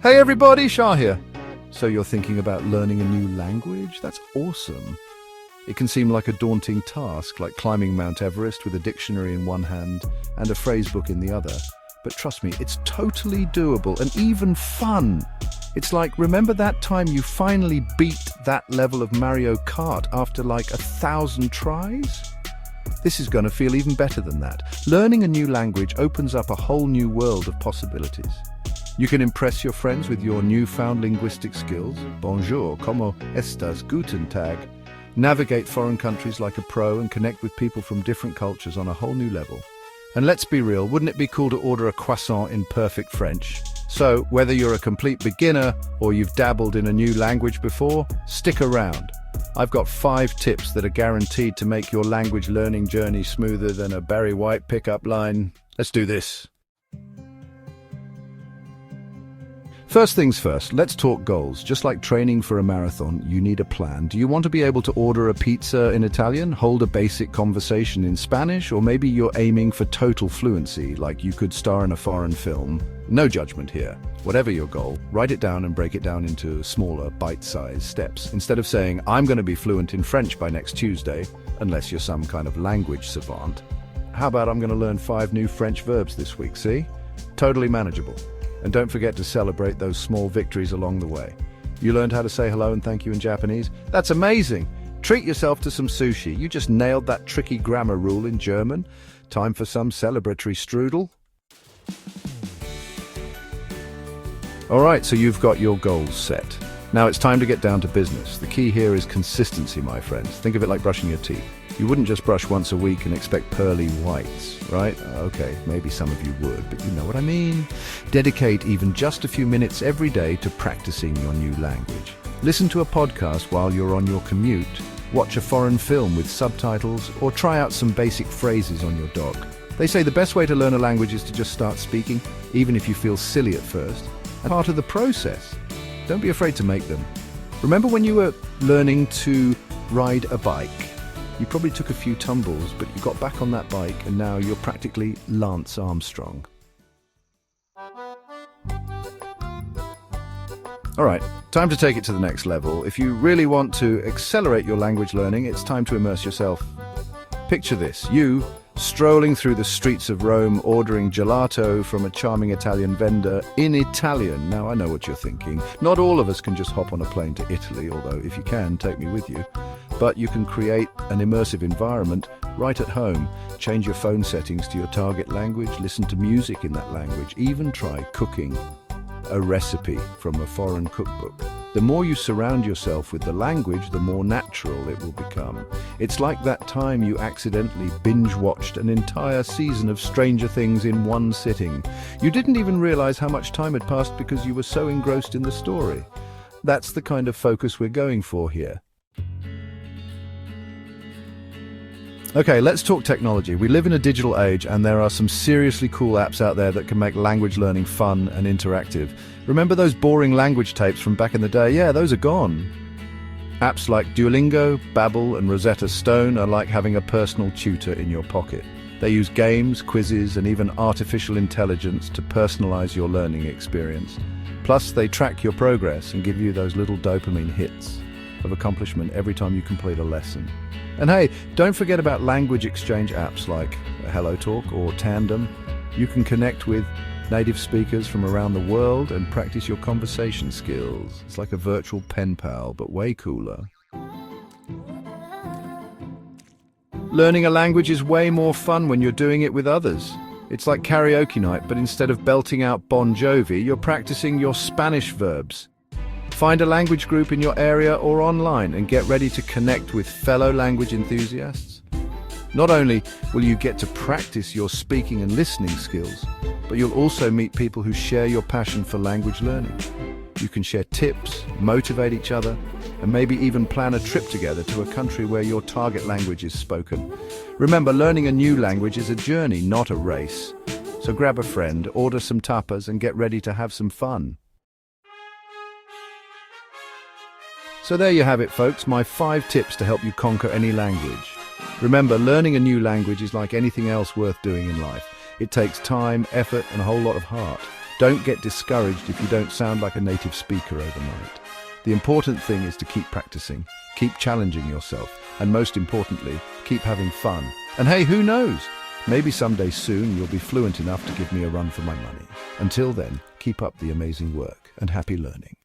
Hey everybody, Shah here. So you're thinking about learning a new language? That's awesome. It can seem like a daunting task, like climbing Mount Everest with a dictionary in one hand and a phrase book in the other. But trust me, it's totally doable and even fun. It's like, remember that time you finally beat that level of Mario Kart after like 1,000 tries? This is going to feel even better than that. Learning a new language opens up a whole new world of possibilities. You can impress your friends with your newfound linguistic skills. Bonjour, ¿cómo estás? Guten Tag. Navigate foreign countries like a pro and connect with people from different cultures on a whole new level. And let's be real, wouldn't it be cool to order a croissant in perfect French? So, whether you're a complete beginner or you've dabbled in a new language before, stick around. I've got 5 tips that are guaranteed to make your language learning journey smoother than a Barry White pickup line. Let's do this. First things first, let's talk goals. Just like training for a marathon, you need a plan. Do you want to be able to order a pizza in Italian, hold a basic conversation in Spanish, or maybe you're aiming for total fluency, like you could star in a foreign film? No judgment here. Whatever your goal, write it down and break it down into smaller, bite-sized steps. Instead of saying, I'm going to be fluent in French by next Tuesday, unless you're some kind of language savant. How about I'm going to learn 5 new French verbs this week, see? Totally manageable. And don't forget to celebrate those small victories along the way. You learned how to say hello and thank you in Japanese? That's amazing! Treat yourself to some sushi. You just nailed that tricky grammar rule in German. Time for some celebratory strudel. Alright, so you've got your goals set. Now it's time to get down to business. The key here is consistency, my friends. Think of it like brushing your teeth. You wouldn't just brush once a week and expect pearly whites, right? Okay, maybe some of you would, but you know what I mean. Dedicate even just a few minutes every day to practicing your new language. Listen to a podcast while you're on your commute, watch a foreign film with subtitles, or try out some basic phrases on your dog. They say the best way to learn a language is to just start speaking, even if you feel silly at first. And part of the process. Don't be afraid to make them. Remember when you were learning to ride a bike? You probably took a few tumbles, but you got back on that bike and now you're practically Lance Armstrong. Alright, time to take it to the next level. If you really want to accelerate your language learning, it's time to immerse yourself. Picture this, you strolling through the streets of Rome, ordering gelato from a charming Italian vendor in Italian. Now, I know what you're thinking. Not all of us can just hop on a plane to Italy, although if you can, take me with you. But you can create an immersive environment right at home. Change your phone settings to your target language, listen to music in that language, even try cooking a recipe from a foreign cookbook. The more you surround yourself with the language, the more natural it will become. It's like that time you accidentally binge-watched an entire season of Stranger Things in one sitting. You didn't even realize how much time had passed because you were so engrossed in the story. That's the kind of focus we're going for here. Okay, let's talk technology. We live in a digital age and there are some seriously cool apps out there that can make language learning fun and interactive. Remember those boring language tapes from back in the day? Yeah, those are gone. Apps like Duolingo, Babbel and Rosetta Stone are like having a personal tutor in your pocket. They use games, quizzes and even artificial intelligence to personalize your learning experience. Plus, they track your progress and give you those little dopamine hits of accomplishment every time you complete a lesson. And hey, don't forget about language exchange apps like HelloTalk or Tandem. You can connect with native speakers from around the world and practice your conversation skills. It's like a virtual pen pal, but way cooler. Learning a language is way more fun when you're doing it with others. It's like karaoke night, but instead of belting out Bon Jovi, you're practicing your Spanish verbs. Find a language group in your area or online and get ready to connect with fellow language enthusiasts. Not only will you get to practice your speaking and listening skills, but you'll also meet people who share your passion for language learning. You can share tips, motivate each other, and maybe even plan a trip together to a country where your target language is spoken. Remember, learning a new language is a journey, not a race. So grab a friend, order some tapas, and get ready to have some fun. So there you have it, folks, my 5 tips to help you conquer any language. Remember, learning a new language is like anything else worth doing in life. It takes time, effort, and a whole lot of heart. Don't get discouraged if you don't sound like a native speaker overnight. The important thing is to keep practicing, keep challenging yourself, and most importantly, keep having fun. And hey, who knows? Maybe someday soon you'll be fluent enough to give me a run for my money. Until then, keep up the amazing work and happy learning.